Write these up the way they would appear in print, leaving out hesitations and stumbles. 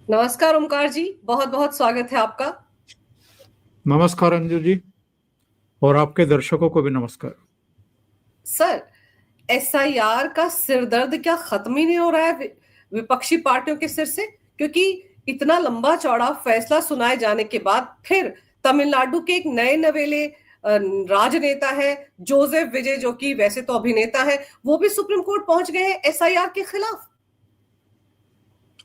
नमस्कार ओमकार जी, बहुत बहुत स्वागत है आपका। नमस्कार अंजू जी। और आपके दर्शकों को भी नमस्कार। सर, एसआईआर का सिरदर्द क्या खत्म ही नहीं हो रहा है विपक्षी पार्टियों के सिर से? क्योंकि इतना लंबा चौड़ा फैसला सुनाए जाने के बाद फिर तमिलनाडु के एक नए नवेले राजनेता है जोसेफ विजय, जो कि वैसे तो अभिनेता है, वो भी सुप्रीम कोर्ट पहुंच गए हैं एसआईआर के खिलाफ।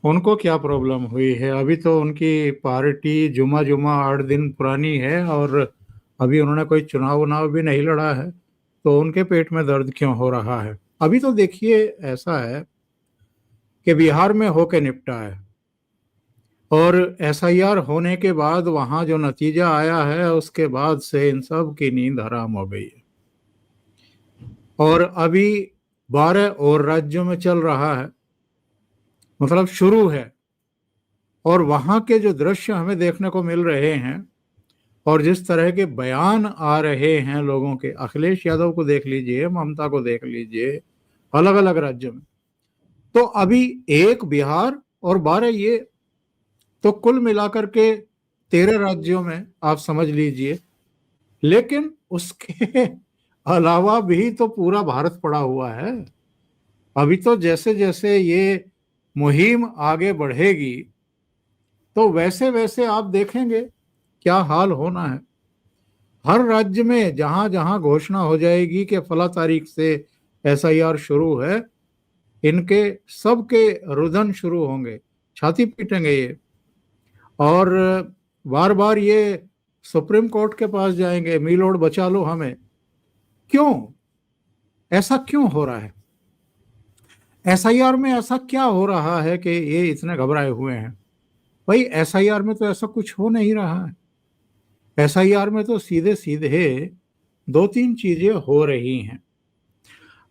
उनको क्या प्रॉब्लम हुई है? अभी तो उनकी पार्टी जुमा जुमा 8 दिन पुरानी है और अभी उन्होंने कोई चुनाव उनाव भी नहीं लड़ा है, तो उनके पेट में दर्द क्यों हो रहा है? अभी तो देखिए, ऐसा है कि बिहार में होके निपटा है और एसआईआर होने के बाद वहां जो नतीजा आया है उसके बाद से इन सब की नींद हराम हो गई है। और अभी 12 और राज्यों में चल रहा है, मतलब शुरू है। और वहां के जो दृश्य हमें देखने को मिल रहे हैं और जिस तरह के बयान आ रहे हैं लोगों के, अखिलेश यादव को देख लीजिए, ममता को देख लीजिए, अलग अलग राज्यों में, तो अभी एक बिहार और 12 ये, तो कुल मिलाकर के 13 राज्यों में आप समझ लीजिए। लेकिन उसके अलावा भी तो पूरा भारत पड़ा हुआ है। अभी तो जैसे जैसे ये मुहिम आगे बढ़ेगी तो वैसे वैसे आप देखेंगे क्या हाल होना है। हर राज्य में जहां जहां घोषणा हो जाएगी कि फला तारीख से एसआईआर शुरू है, इनके सबके रुदन शुरू होंगे, छाती पीटेंगे ये, और बार बार ये सुप्रीम कोर्ट के पास जाएंगे, मीलोड बचा लो हमें। क्यों? ऐसा क्यों हो रहा है? एसआईआर में ऐसा क्या हो रहा है कि ये इतने घबराए हुए हैं? भाई, एसआईआर में तो ऐसा कुछ हो नहीं रहा है। एसआईआर में तो सीधे सीधे दो तीन चीजें हो रही हैं।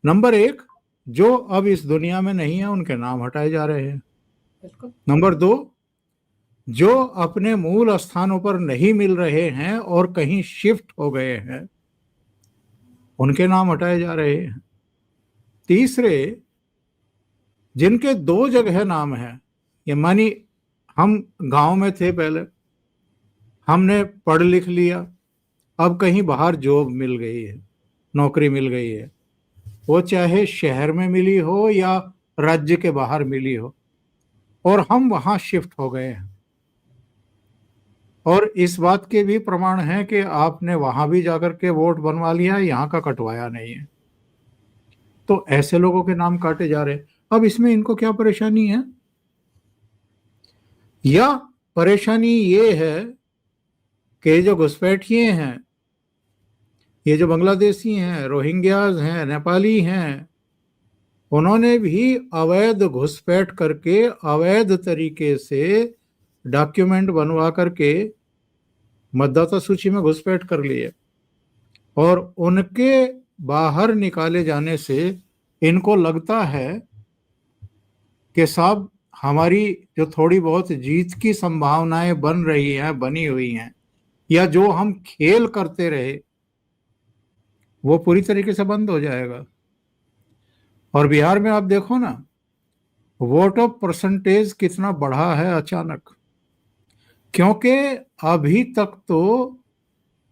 नंबर एक, जो अब इस दुनिया में नहीं है उनके नाम हटाए जा रहे हैं। बिल्कुल। नंबर दो, जो अपने मूल स्थानों पर नहीं मिल रहे हैं और कहीं शिफ्ट हो गए हैं, उनके नाम हटाए जा रहे हैं। तीसरे, जिनके दो जगह नाम है, ये मानी हम गांव में थे पहले, हमने पढ़ लिख लिया, अब कहीं बाहर जॉब मिल गई है, नौकरी मिल गई है, वो चाहे शहर में मिली हो या राज्य के बाहर मिली हो, और हम वहां शिफ्ट हो गए हैं। और इस बात के भी प्रमाण हैं कि आपने वहां भी जाकर के वोट बनवा लिया, यहाँ का कटवाया नहीं है। तो ऐसे लोगों के नाम काटे जा रहे हैं। अब इसमें इनको क्या परेशानी है? या परेशानी ये है कि जो घुसपैठिए हैं, ये जो बांग्लादेशी हैं, रोहिंग्याज हैं, नेपाली हैं, उन्होंने भी अवैध घुसपैठ करके अवैध तरीके से डॉक्यूमेंट बनवा करके मतदाता सूची में घुसपैठ कर लिए, और उनके बाहर निकाले जाने से इनको लगता है कि साहब, हमारी जो थोड़ी बहुत जीत की संभावनाएं बन रही हैं, बनी हुई हैं, या जो हम खेल करते रहे, वो पूरी तरीके से बंद हो जाएगा। और बिहार में आप देखो ना, वोट ऑफ परसेंटेज कितना बढ़ा है अचानक। क्योंकि अभी तक तो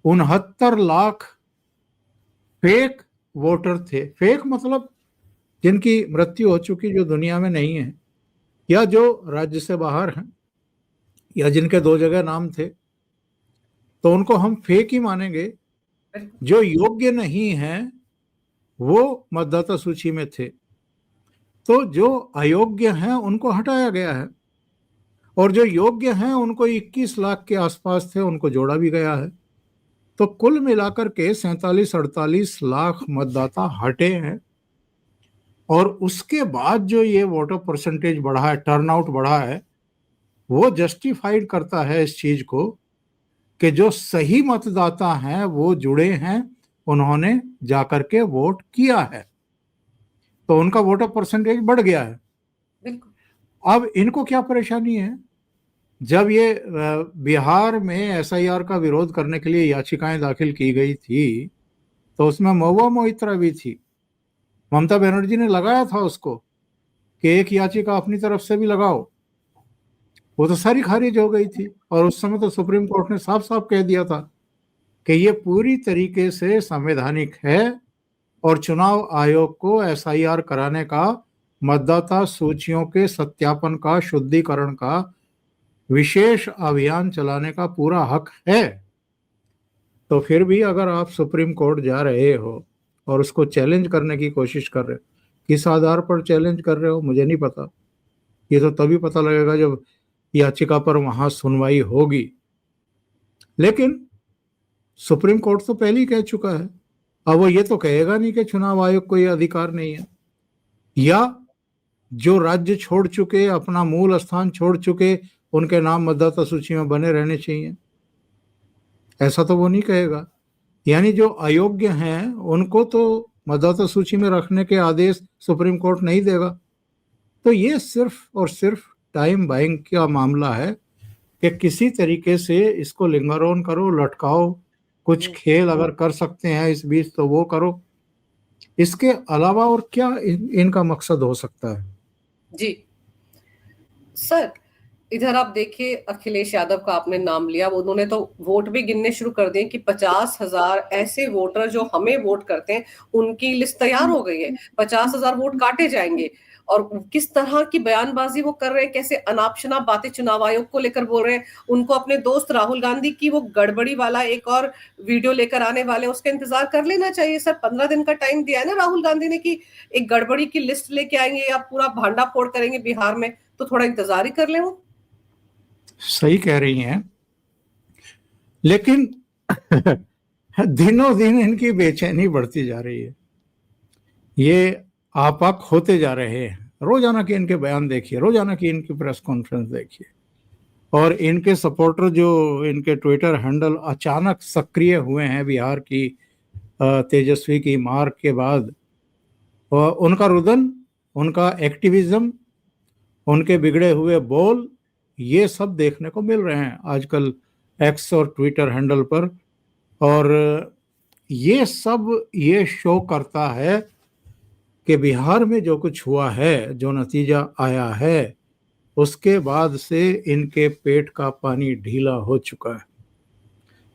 69 लाख फेक वोटर थे। फेक मतलब जिनकी मृत्यु हो चुकी, जो दुनिया में नहीं है, या जो राज्य से बाहर हैं, या जिनके दो जगह नाम थे, तो उनको हम फेक ही मानेंगे। जो योग्य नहीं है वो मतदाता सूची में थे, तो जो अयोग्य हैं उनको हटाया गया है, और जो योग्य हैं उनको 21 लाख के आसपास थे, उनको जोड़ा भी गया है। तो कुल मिलाकर के 47-48 लाख मतदाता हटे हैं। और उसके बाद जो ये वोटर परसेंटेज बढ़ा है, टर्नआउट बढ़ा है, वो जस्टिफाइड करता है इस चीज को कि जो सही मतदाता हैं वो जुड़े हैं, उन्होंने जाकर के वोट किया है, तो उनका वोटर परसेंटेज बढ़ गया है। बिल्कुल। अब इनको क्या परेशानी है? जब ये बिहार में एसआईआर का विरोध करने के लिए याचिकाएं दाखिल की गई थी, तो उसमें महुआ मोइत्रा भी थी। ममता बनर्जी ने लगाया था उसको कि एक याचिका अपनी तरफ से भी लगाओ। वो तो सारी खारिज हो गई थी। और उस समय तो सुप्रीम कोर्ट ने साफ साफ कह दिया था कि ये पूरी तरीके से संवैधानिक है और चुनाव आयोग को एसआईआर कराने का, मतदाता सूचियों के सत्यापन का, शुद्धिकरण का विशेष अभियान चलाने का पूरा हक है। तो फिर भी अगर आप सुप्रीम कोर्ट जा रहे हो और उसको चैलेंज करने की कोशिश कर रहे हो, किस आधार पर चैलेंज कर रहे हो मुझे नहीं पता। ये तो तभी पता लगेगा जब याचिका पर वहां सुनवाई होगी। लेकिन सुप्रीम कोर्ट तो पहले ही कह चुका है। अब वो ये तो कहेगा नहीं कि चुनाव आयोग को ये अधिकार नहीं है, या जो राज्य छोड़ चुके, अपना मूल स्थान छोड़ चुके, उनके नाम मतदाता सूची में बने रहने चाहिए, ऐसा तो वो नहीं कहेगा। यानी जो अयोग्य हैं उनको तो मतदाता सूची में रखने के आदेश सुप्रीम कोर्ट नहीं देगा। तो ये सिर्फ और सिर्फ टाइम बाइंग का मामला है कि किसी तरीके से इसको लिंगर ऑन करो, लटकाओ, कुछ खेल अगर कर सकते हैं इस बीच तो वो करो। इसके अलावा और क्या इनका मकसद हो सकता है? जी सर, इधर आप देखिए, अखिलेश यादव का आपने नाम लिया, उन्होंने तो वोट भी गिनने शुरू कर दिए कि 50,000 ऐसे वोटर जो हमें वोट करते हैं उनकी लिस्ट तैयार हो गई है, 50,000 वोट काटे जाएंगे। और किस तरह की बयानबाजी वो कर रहे हैं, कैसे अनाप शनाप बातें चुनाव आयोग को लेकर बोल रहे हैं। उनको अपने दोस्त राहुल गांधी की वो गड़बड़ी वाला एक और वीडियो लेकर आने वाले, उसका इंतजार कर लेना चाहिए सर। 15 दिन का टाइम दिया है ना राहुल गांधी ने कि एक गड़बड़ी की लिस्ट लेके आएंगे या पूरा भांडा फोड़ करेंगे बिहार में, तो थोड़ा इंतजार ही कर ले। वो सही कह रही हैं, लेकिन दिनों दिन इनकी बेचैनी बढ़ती जा रही है। ये आपाक होते जा रहे हैं। रोजाना के इनके बयान देखिए, रोजाना की इनकी प्रेस कॉन्फ्रेंस देखिए, और इनके सपोर्टर जो इनके ट्विटर हैंडल अचानक सक्रिय हुए हैं बिहार की तेजस्वी की मार के बाद, उनका रुदन, उनका एक्टिविज्म, उनके बिगड़े हुए बोल, ये सब देखने को मिल रहे हैं आजकल एक्स और ट्विटर हैंडल पर। और ये सब ये शो करता है कि बिहार में जो कुछ हुआ है, जो नतीजा आया है, उसके बाद से इनके पेट का पानी ढीला हो चुका है।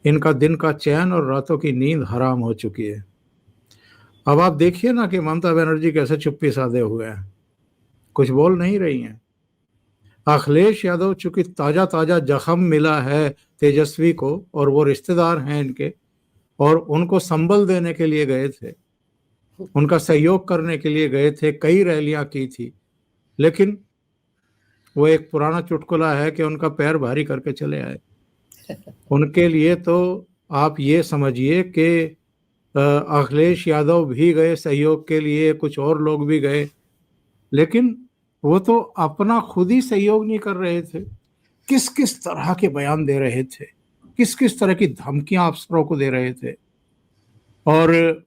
इनका दिन का चैन और रातों की नींद हराम हो चुकी है। अब आप देखिए ना कि ममता बनर्जी कैसे चुप्पी साधे हुए हैं, कुछ बोल नहीं रही हैं। अखिलेश यादव चूंकि ताजा ताजा जख्म मिला है तेजस्वी को, और वो रिश्तेदार हैं इनके, और उनको संबल देने के लिए गए थे, उनका सहयोग करने के लिए गए थे, कई रैलियां की थी, लेकिन वो एक पुराना चुटकुला है कि उनका पैर भारी करके चले आए। उनके लिए तो आप ये समझिए कि अखिलेश यादव भी गए सहयोग के लिए, कुछ और लोग भी गए, लेकिन वो तो अपना खुद ही सहयोग नहीं कर रहे थे। किस किस तरह के बयान दे रहे थे, किस किस तरह की धमकियां अफसरों को दे रहे थे, और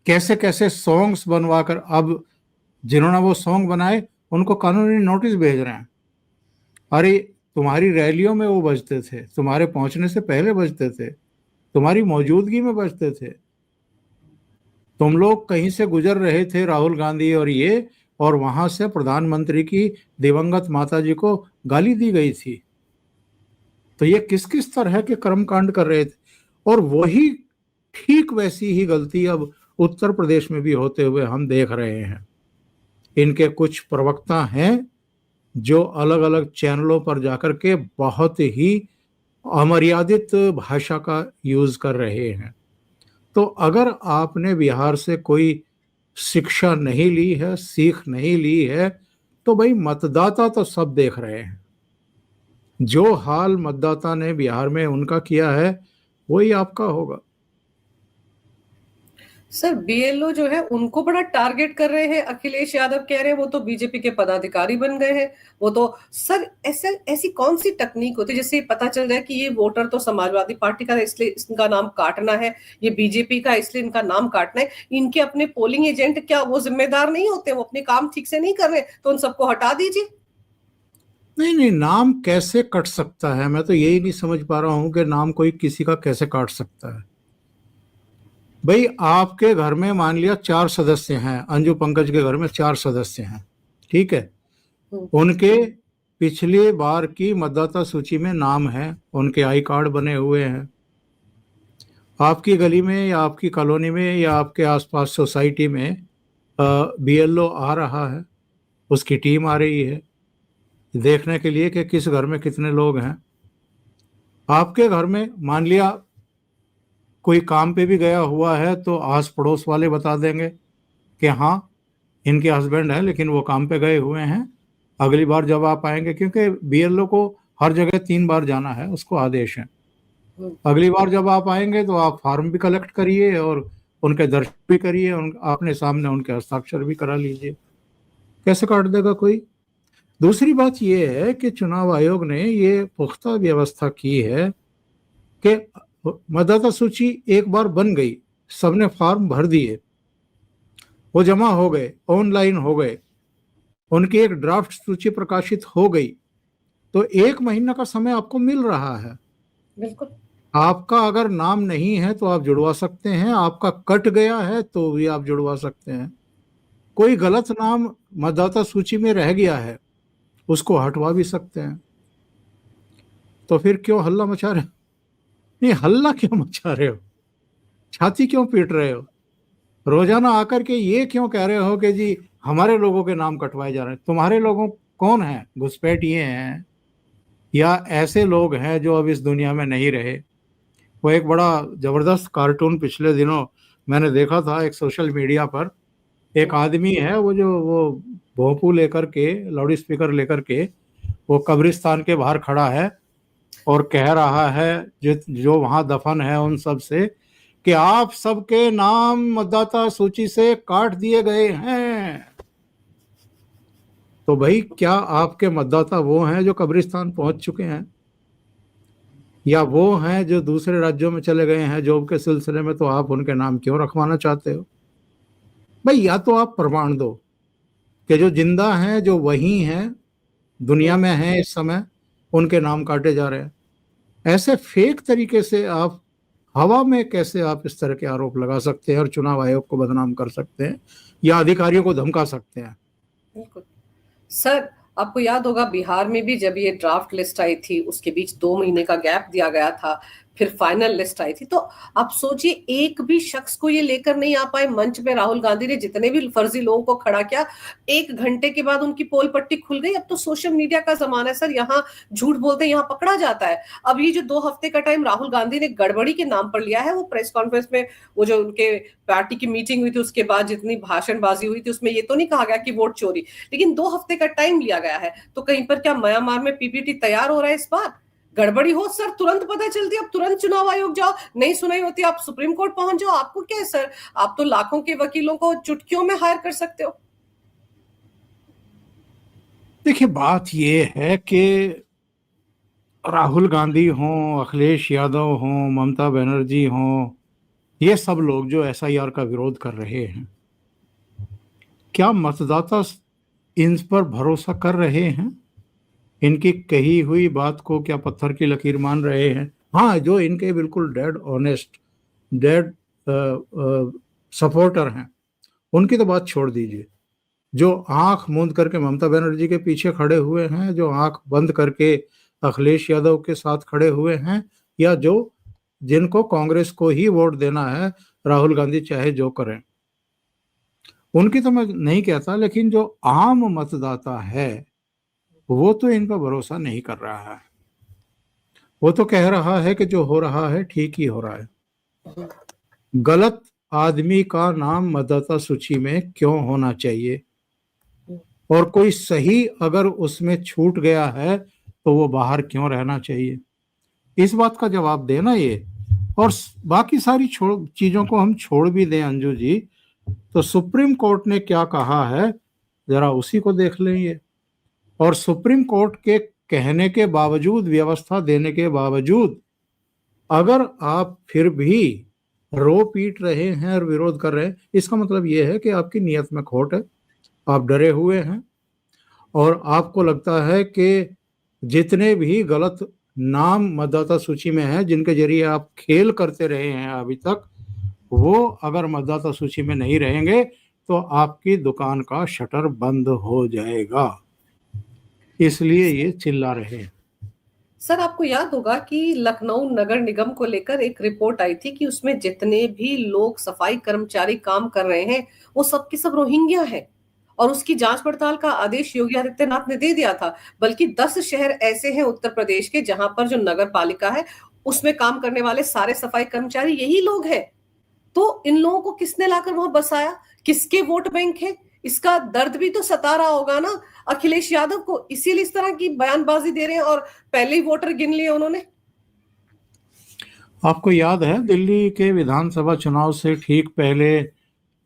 कैसे कैसे सॉन्ग्स बनवाकर, अब जिन्होंने वो सॉन्ग बनाए उनको कानूनी नोटिस भेज रहे हैं। अरे तुम्हारी रैलियों में वो बजते थे, तुम्हारे पहुंचने से पहले बजते थे, तुम्हारी मौजूदगी में बजते थे। तुम लोग कहीं से गुजर रहे थे, राहुल गांधी और ये, और वहां से प्रधानमंत्री की दिवंगत माताजी को गाली दी गई थी। तो ये किस किस तरह के कर्मकांड कर रहे थे। और वही ठीक वैसी ही गलती अब उत्तर प्रदेश में भी होते हुए हम देख रहे हैं। इनके कुछ प्रवक्ता हैं जो अलग अलग चैनलों पर जाकर के बहुत ही अमर्यादित भाषा का यूज कर रहे हैं। तो अगर आपने बिहार से कोई शिक्षा नहीं ली है, सीख नहीं ली है, तो भाई मतदाता तो सब देख रहे हैं। जो हाल मतदाता ने बिहार में उनका किया है वही आपका होगा। सर बीएलओ जो है उनको बड़ा टारगेट कर रहे हैं। अखिलेश यादव कह रहे हैं वो तो बीजेपी के पदाधिकारी बन गए हैं। वो तो सर ऐसी कौन सी तकनीक होती है जिससे पता चल जाए कि ये वोटर तो समाजवादी पार्टी का इसलिए इनका नाम काटना है, ये बीजेपी का इसलिए इनका नाम काटना है। इनके अपने पोलिंग एजेंट क्या वो जिम्मेदार नहीं होते? वो अपने काम ठीक से नहीं कर रहे तो उन सबको हटा दीजिए। नहीं नहीं, नाम कैसे कट सकता है? मैं तो यही नहीं समझ पा रहा हूं कि नाम कोई किसी का कैसे काट सकता है। भाई आपके घर में मान लिया 4 सदस्य हैं, अंजू पंकज के घर में 4 सदस्य हैं, ठीक है, उनके पिछली बार की मतदाता सूची में नाम है, उनके आई कार्ड बने हुए हैं। आपकी गली में या आपकी कॉलोनी में या आपके आसपास सोसाइटी में बीएलओ आ रहा है, उसकी टीम आ रही है देखने के लिए कि किस घर में कितने लोग हैं। आपके घर में मान लिया कोई काम पे भी गया हुआ है तो आस पड़ोस वाले बता देंगे कि हाँ इनके हस्बैंड है लेकिन वो काम पे गए हुए हैं, अगली बार जब आप आएंगे, क्योंकि बीएलओ को हर जगह 3 बार जाना है, उसको आदेश है। अगली बार जब आप आएंगे तो आप फॉर्म भी कलेक्ट करिए और उनके दर्शन भी करिए, अपने सामने उनके हस्ताक्षर भी करा लीजिए। कैसे काट देगा कोई? दूसरी बात यह है कि चुनाव आयोग ने ये पुख्ता व्यवस्था की है कि मतदाता सूची एक बार बन गई, सबने फॉर्म भर दिए, वो जमा हो गए, ऑनलाइन हो गए, उनकी एक ड्राफ्ट सूची प्रकाशित हो गई, तो 1 महीना का समय आपको मिल रहा है। बिल्कुल। आपका अगर नाम नहीं है तो आप जुड़वा सकते हैं, आपका कट गया है तो भी आप जुड़वा सकते हैं। कोई गलत नाम मतदाता सूची में रह गया है उसको हटवा भी सकते हैं। तो फिर क्यों हल्ला मचा रहे हो? नहीं, हल्ला क्यों मचा रहे हो? छाती क्यों पीट रहे हो? रोजाना आकर के ये क्यों कह रहे हो कि जी हमारे लोगों के नाम कटवाए जा रहे हैं? तुम्हारे लोगों कौन है? घुसपैठ ये हैं या ऐसे लोग हैं जो अब इस दुनिया में नहीं रहे? वो एक बड़ा जबरदस्त कार्टून पिछले दिनों मैंने देखा था एक सोशल मीडिया पर। एक आदमी है वो भोंपू लेकर के, लाउड स्पीकर लेकर के वो कब्रिस्तान के बाहर खड़ा है और कह रहा है जो वहां दफन है उन सब से कि आप सबके नाम मतदाता सूची से काट दिए गए हैं। तो भाई क्या आपके मतदाता वो हैं जो कब्रिस्तान पहुंच चुके हैं, या वो हैं जो दूसरे राज्यों में चले गए हैं जॉब के सिलसिले में? तो आप उनके नाम क्यों रखवाना चाहते हो? भाई या तो आप प्रमाण दो कि जो जिंदा हैं, जो वही हैं, दुनिया में हैं इस समय, उनके नाम काटे जा रहे हैं। ऐसे फेक तरीके से आप हवा में कैसे आप इस तरह के आरोप लगा सकते हैं और चुनाव आयोग को बदनाम कर सकते हैं या अधिकारियों को धमका सकते हैं? बिल्कुल सर, आपको याद होगा बिहार में भी जब ये ड्राफ्ट लिस्ट आई थी उसके बीच 2 महीने का गैप दिया गया था, फिर फाइनल लिस्ट आई थी। तो आप सोचिए एक भी शख्स को ये लेकर नहीं आ पाए मंच पे। राहुल गांधी ने जितने भी फर्जी लोगों को खड़ा किया, 1 घंटे के बाद उनकी पोल पट्टी खुल गई। अब तो सोशल मीडिया का जमाना है सर, यहाँ झूठ बोलते यहाँ पकड़ा जाता है। अब ये जो 2 हफ्ते का टाइम राहुल गांधी ने गड़बड़ी के नाम पर लिया है, वो प्रेस कॉन्फ्रेंस में वो जो उनके पार्टी की मीटिंग हुई थी उसके बाद जितनी भाषणबाजी हुई थी उसमें ये तो नहीं कहा गया कि वोट चोरी, लेकिन 2 हफ्ते का टाइम लिया गया है। तो कहीं पर क्या म्यांमार में पीपीटी तैयार हो रहा है? इस बार गड़बड़ी हो सर तुरंत पता चलती, अब तुरंत चुनाव आयोग जाओ, नहीं सुनाई होती आप सुप्रीम कोर्ट पहुंच जाओ। आपको क्या है सर, आप तो लाखों के वकीलों को चुटकियों में हायर कर सकते हो। देखिए बात यह है कि राहुल गांधी हों, अखिलेश यादव हों, ममता बनर्जी हों, ये सब लोग जो एसआईआर का विरोध कर रहे हैं, क्या मतदाता इन पर भरोसा कर रहे हैं? इनकी कही हुई बात को क्या पत्थर की लकीर मान रहे हैं? हाँ, जो इनके बिल्कुल डेड ऑनेस्ट, डेड सपोर्टर हैं, उनकी तो बात छोड़ दीजिए। जो आंख मूंद करके ममता बनर्जी के पीछे खड़े हुए हैं, जो आंख बंद करके अखिलेश यादव के साथ खड़े हुए हैं, या जो जिनको कांग्रेस को ही वोट देना है, राहुल गांधी चाहे जो करें, उनकी तो मैं नहीं कहता, लेकिन जो आम मतदाता है वो तो इन पर भरोसा नहीं कर रहा है। वो तो कह रहा है कि जो हो रहा है ठीक ही हो रहा है। गलत आदमी का नाम मतदाता सूची में क्यों होना चाहिए? और कोई सही अगर उसमें छूट गया है तो वो बाहर क्यों रहना चाहिए? इस बात का जवाब देना ये। और बाकी सारी चीजों को हम छोड़ भी दें अंजू जी, तो सुप्रीम कोर्ट ने क्या कहा है जरा उसी को देख लें ये। और सुप्रीम कोर्ट के कहने के बावजूद, व्यवस्था देने के बावजूद, अगर आप फिर भी रो पीट रहे हैं और विरोध कर रहे हैं, इसका मतलब यह है कि आपकी नीयत में खोट है, आप डरे हुए हैं और आपको लगता है कि जितने भी गलत नाम मतदाता सूची में हैं, जिनके जरिए आप खेल करते रहे हैं अभी तक, वो अगर मतदाता सूची में नहीं रहेंगे तो आपकी दुकान का शटर बंद हो जाएगा। इसलिए ये चिल्ला रहे हैं। सर, आपको याद होगा कि लखनऊ नगर निगम को लेकर एक रिपोर्ट आई थी कि उसमें जितने भी लोग सफाई कर्मचारी काम कर रहे हैं वो सब के सब रोहिंग्या हैं, और उसकी जांच पड़ताल का आदेश योगी आदित्यनाथ ने दे दिया था। बल्कि 10 शहर ऐसे हैं उत्तर प्रदेश के जहां पर जो नगर पालिका है उसमें काम करने वाले सारे सफाई कर्मचारी यही लोग हैं। तो इन लोगों को किसने लाकर वहां बसाया, किसके वोट बैंक है, इसका दर्द भी तो सता रहा होगा ना अखिलेश यादव को, इसीलिए इस तरह की बयानबाजी दे रहे हैं और पहले ही वोटर गिन लिए उन्होंने। आपको याद है दिल्ली के विधानसभा चुनाव से ठीक पहले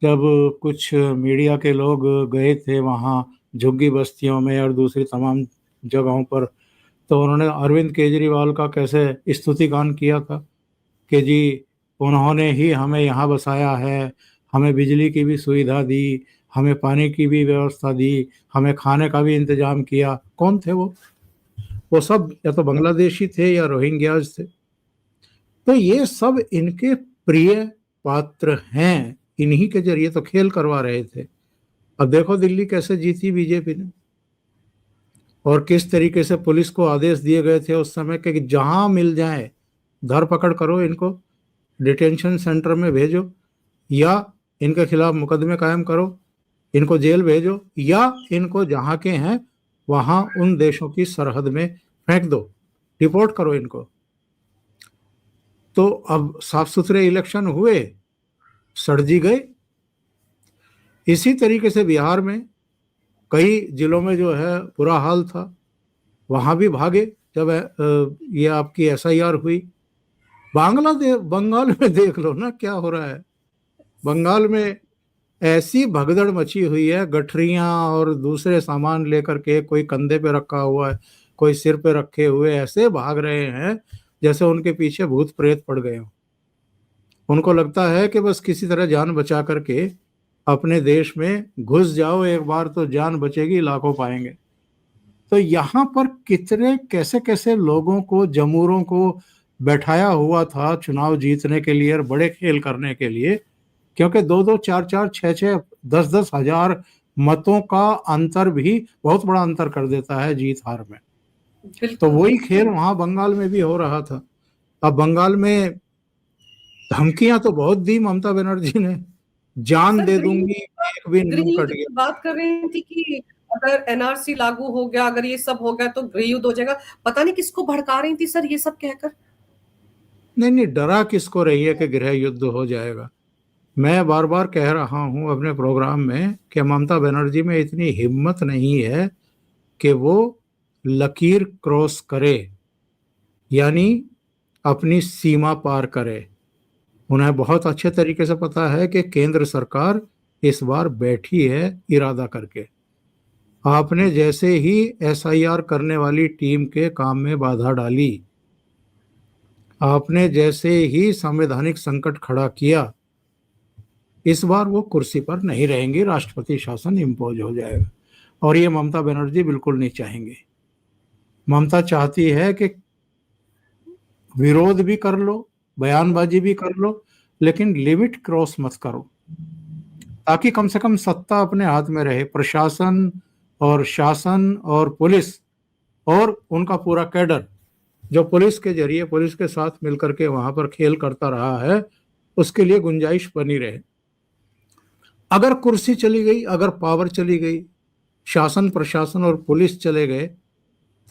जब कुछ मीडिया के लोग गए थे वहाँ झुग्गी बस्तियों में और दूसरी तमाम जगहों पर, तो उन्होंने अरविंद केजरीवाल का कैसे स्तुतिगान किया था कि जी उन्होंने ही हमें यहाँ बसाया है, हमें बिजली की भी सुविधा दी, हमें पानी की भी व्यवस्था दी, हमें खाने का भी इंतजाम किया। कौन थे वो सब या तो बांग्लादेशी थे या रोहिंग्याज थे। तो ये सब इनके प्रिय पात्र हैं, इन्हीं के जरिए तो खेल करवा रहे थे। अब देखो दिल्ली कैसे जीती बीजेपी ने, और किस तरीके से पुलिस को आदेश दिए गए थे उस समय कि जहां मिल जाए धरपकड़ करो, इनको डिटेंशन सेंटर में भेजो, या इनके खिलाफ मुकदमे कायम करो, इनको जेल भेजो, या इनको जहां के हैं वहां उन देशों की सरहद में फेंक दो, रिपोर्ट करो इनको। तो अब साफ सुथरे इलेक्शन हुए, सड़जी गए। इसी तरीके से बिहार में कई जिलों में जो है बुरा हाल था, वहां भी भागे जब ये आपकी एसआईआर हुई। बंगाल में देख लो ना क्या हो रहा है। बंगाल में ऐसी भगदड़ मची हुई है, गठरियां और दूसरे सामान लेकर के, कोई कंधे पे रखा हुआ है, कोई सिर पे रखे हुए, ऐसे भाग रहे हैं जैसे उनके पीछे भूत प्रेत पड़ गए हों। उनको लगता है कि बस किसी तरह जान बचा करके अपने देश में घुस जाओ, एक बार तो जान बचेगी, लाखों पाएंगे। तो यहाँ पर कितने कैसे कैसे लोगों को, जमूरों को बैठाया हुआ था चुनाव जीतने के लिए और बड़े खेल करने के लिए, क्योंकि 2-2, 4-4, 6-6, 10-10 हजार मतों का अंतर भी बहुत बड़ा अंतर कर देता है जीत हार में। तो वही खेल वहां बंगाल में भी हो रहा था। अब बंगाल में धमकियां तो बहुत दी ममता बनर्जी ने, जान दे दूंगी, एक भी नहीं कट गया। बात कर रही थी कि अगर एनआरसी लागू हो गया, अगर ये सब हो गया तो गृह युद्ध हो जाएगा। पता नहीं किसको भड़का रही थी सर ये सब कहकर। नहीं, डरा किसको रही है कि गृह युद्ध हो जाएगा। मैं बार बार कह रहा हूं अपने प्रोग्राम में कि ममता बनर्जी में इतनी हिम्मत नहीं है कि वो लकीर क्रॉस करे, यानी अपनी सीमा पार करे। उन्हें बहुत अच्छे तरीके से पता है कि केंद्र सरकार इस बार बैठी है इरादा करके। आपने जैसे ही एसआईआर करने वाली टीम के काम में बाधा डाली, आपने जैसे ही संवैधानिक संकट खड़ा किया, इस बार वो कुर्सी पर नहीं रहेंगी, राष्ट्रपति शासन इम्पोज हो जाएगा। और ये ममता बनर्जी बिल्कुल नहीं चाहेंगे। ममता चाहती है कि विरोध भी कर लो, बयानबाजी भी कर लो, लेकिन लिमिट क्रॉस मत करो, ताकि कम से कम सत्ता अपने हाथ में रहे। प्रशासन और शासन और पुलिस और उनका पूरा कैडर जो पुलिस के जरिए, पुलिस के साथ मिलकर के वहां पर खेल करता रहा है, उसके लिए गुंजाइश बनी रहे। अगर कुर्सी चली गई, अगर पावर चली गई, शासन प्रशासन और पुलिस चले गए,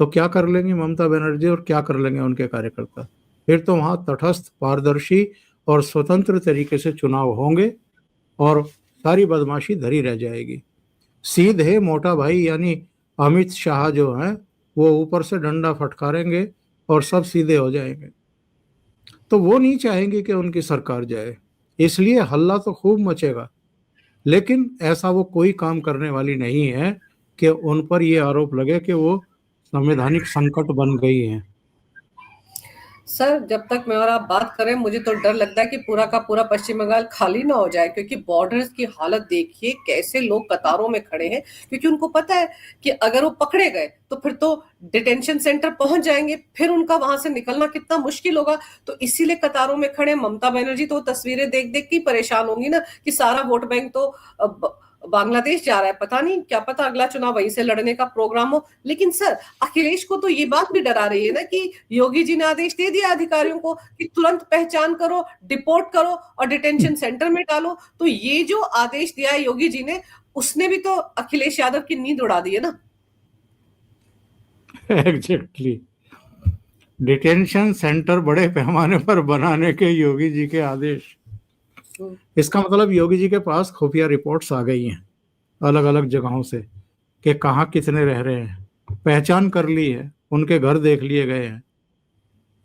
तो क्या कर लेंगी ममता बनर्जी और क्या कर लेंगे उनके कार्यकर्ता। फिर तो वहां तटस्थ, पारदर्शी और स्वतंत्र तरीके से चुनाव होंगे और सारी बदमाशी धरी रह जाएगी। सीधे मोटा भाई यानी अमित शाह जो हैं वो ऊपर से डंडा फटकारेंगे और सब सीधे हो जाएंगे। तो वो नहीं चाहेंगे कि उनकी सरकार जाए, इसलिए हल्ला तो खूब मचेगा, लेकिन ऐसा वो कोई काम करने वाली नहीं है कि उन पर ये आरोप लगे कि वो संवैधानिक संकट बन गई हैं। सर, जब तक मैं और आप बात करें मुझे तो डर लगता है कि पूरा का पूरा पश्चिम बंगाल खाली ना हो जाए, क्योंकि बॉर्डर्स की हालत देखिए, कैसे लोग कतारों में खड़े हैं, क्योंकि उनको पता है कि अगर वो पकड़े गए तो फिर तो डिटेंशन सेंटर पहुंच जाएंगे, फिर उनका वहां से निकलना कितना मुश्किल होगा। तो इसीलिए कतारों में खड़े। ममता बनर्जी तो तस्वीरें देख देख के परेशान होंगी ना कि सारा वोट बैंक तो बांग्लादेश जा रहा है, पता नहीं, क्या पता अगला चुनाव वहीं से लड़ने का प्रोग्राम हो। लेकिन सर, अखिलेश को तो ये बात भी डरा रही है ना कि योगी जी ने आदेश दे दिया अधिकारियों को कि तुरंत पहचान करो, डिपोर्ट करो और डिटेंशन सेंटर में डालो। तो ये जो आदेश दिया है योगी जी ने, उसने भी तो अखिलेश यादव की नींद उड़ा दी है ना। एग्जैक्टली। डिटेंशन सेंटर बड़े पैमाने पर बनाने के योगी जी के आदेश, इसका मतलब योगी जी के पास खुफिया रिपोर्ट्स आ गई हैं अलग अलग जगहों से कि कहाँ कितने रह रहे हैं, पहचान कर ली है, उनके घर देख लिए गए हैं,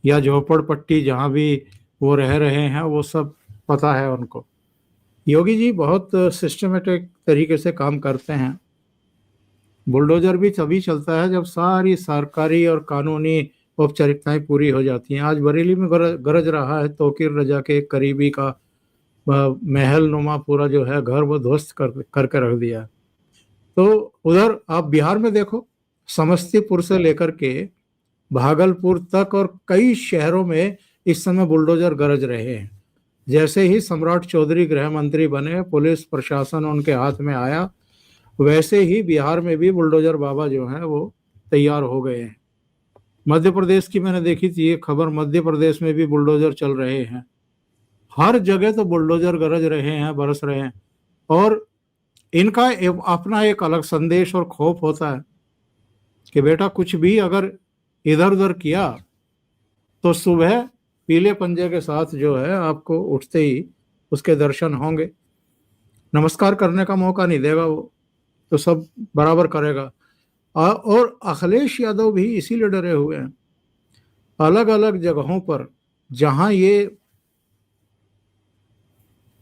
या झोपड़पट्टी जहाँ भी वो रह रहे हैं वो सब पता है उनको। योगी जी बहुत सिस्टमेटिक तरीके से काम करते हैं। बुलडोजर भी तभी चलता है जब सारी सरकारी और कानूनी औपचारिकताएं पूरी हो जाती हैं। आज बरेली में गरज रहा है तौकीर रजा के एक करीबी का महल नुमा पूरा जो है घर वो ध्वस्त करके रख दिया। तो उधर आप बिहार में देखो, समस्तीपुर से लेकर के भागलपुर तक और कई शहरों में इस समय बुलडोजर गरज रहे हैं। जैसे ही सम्राट चौधरी गृह मंत्री बने, पुलिस प्रशासन उनके हाथ में आया, वैसे ही बिहार में भी बुलडोजर बाबा जो हैं वो तैयार हो गए हैं। मध्य प्रदेश की मैंने देखी थी ये खबर, मध्य प्रदेश में भी बुलडोजर चल रहे हैं। हर जगह तो बुलडोजर गरज रहे हैं, बरस रहे हैं। और इनका अपना एक अलग संदेश और खौफ होता है कि बेटा कुछ भी अगर इधर उधर किया तो सुबह पीले पंजे के साथ जो है आपको उठते ही उसके दर्शन होंगे, नमस्कार करने का मौका नहीं देगा वो, तो सब बराबर करेगा। और अखिलेश यादव भी इसीलिए डरे हुए हैं। अलग अलग जगहों पर जहां ये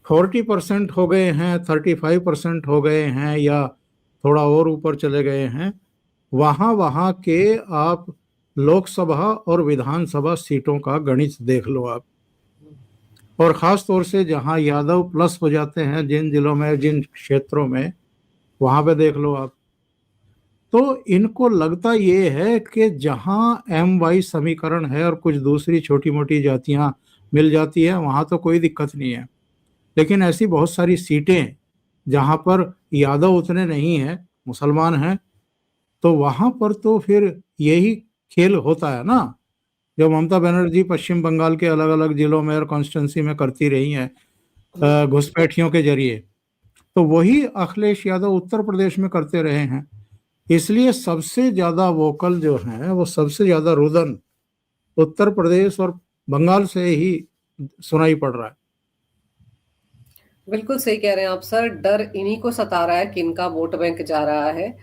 40% हो गए हैं, 35% हो गए हैं, या थोड़ा और ऊपर चले गए हैं, वहां वहां के आप लोकसभा और विधानसभा सीटों का गणित देख लो आप। और ख़ास तौर से जहां यादव प्लस हो जाते हैं जिन जिलों में, जिन क्षेत्रों में, वहां पे देख लो आप। तो इनको लगता ये है कि जहां MY समीकरण है और कुछ दूसरी छोटी मोटी जातियां मिल जाती है वहां तो कोई दिक्कत नहीं है। लेकिन ऐसी बहुत सारी सीटें जहां पर यादव उतने नहीं हैं, मुसलमान हैं, तो वहां पर तो फिर यही खेल होता है ना जो ममता बनर्जी पश्चिम बंगाल के अलग अलग जिलों में और कॉन्स्टिट्यूंसी में करती रही हैं घुसपैठियों के जरिए। तो वही अखिलेश यादव उत्तर प्रदेश में करते रहे हैं। इसलिए सबसे ज्यादा वोकल जो है वो, सबसे ज्यादा रुदन उत्तर प्रदेश और बंगाल से ही सुनाई पड़ रहा है। बिल्कुल सही कह रहे हैं आप सर। डर इन्हीं को सता रहा है कि इनका वोट बैंक जा रहा है।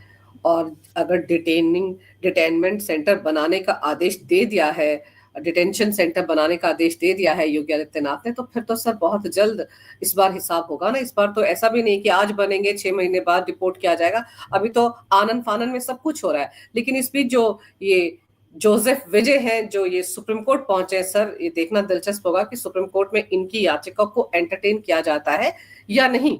और अगर डिटेनमेंट सेंटर बनाने का आदेश दे दिया है, डिटेंशन सेंटर बनाने का आदेश दे दिया है योगी आदित्यनाथ ने, तो फिर तो सर बहुत जल्द इस बार हिसाब होगा ना। इस बार तो ऐसा भी नहीं कि आज बनेंगे 6 महीने बाद रिपोर्ट किया जाएगा। अभी तो आनन फानन में सब कुछ हो रहा है। लेकिन इस बीच जो ये जोसेफ विजय हैं जो ये सुप्रीम कोर्ट पहुंचे, सर ये देखना दिलचस्प होगा कि सुप्रीम कोर्ट में इनकी याचिका को एंटरटेन किया जाता है या नहीं,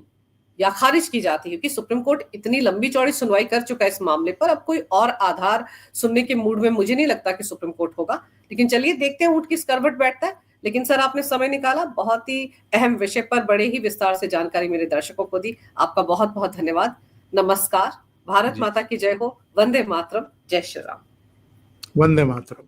या खारिज की जाती है। क्योंकि सुप्रीम कोर्ट इतनी लंबी चौड़ी सुनवाई कर चुका है इस मामले पर, अब कोई और आधार सुनने के मूड में मुझे नहीं लगता कि सुप्रीम कोर्ट होगा। लेकिन चलिए देखते हैं ऊंट किस करवट बैठता है। लेकिन सर आपने समय निकाला, बहुत ही अहम विषय पर बड़े ही विस्तार से जानकारी मेरे दर्शकों को दी। आपका बहुत बहुत धन्यवाद। नमस्कार। भारत माता की जय हो। वंदे मातरम। जय श्री राम। वंदे मातरम।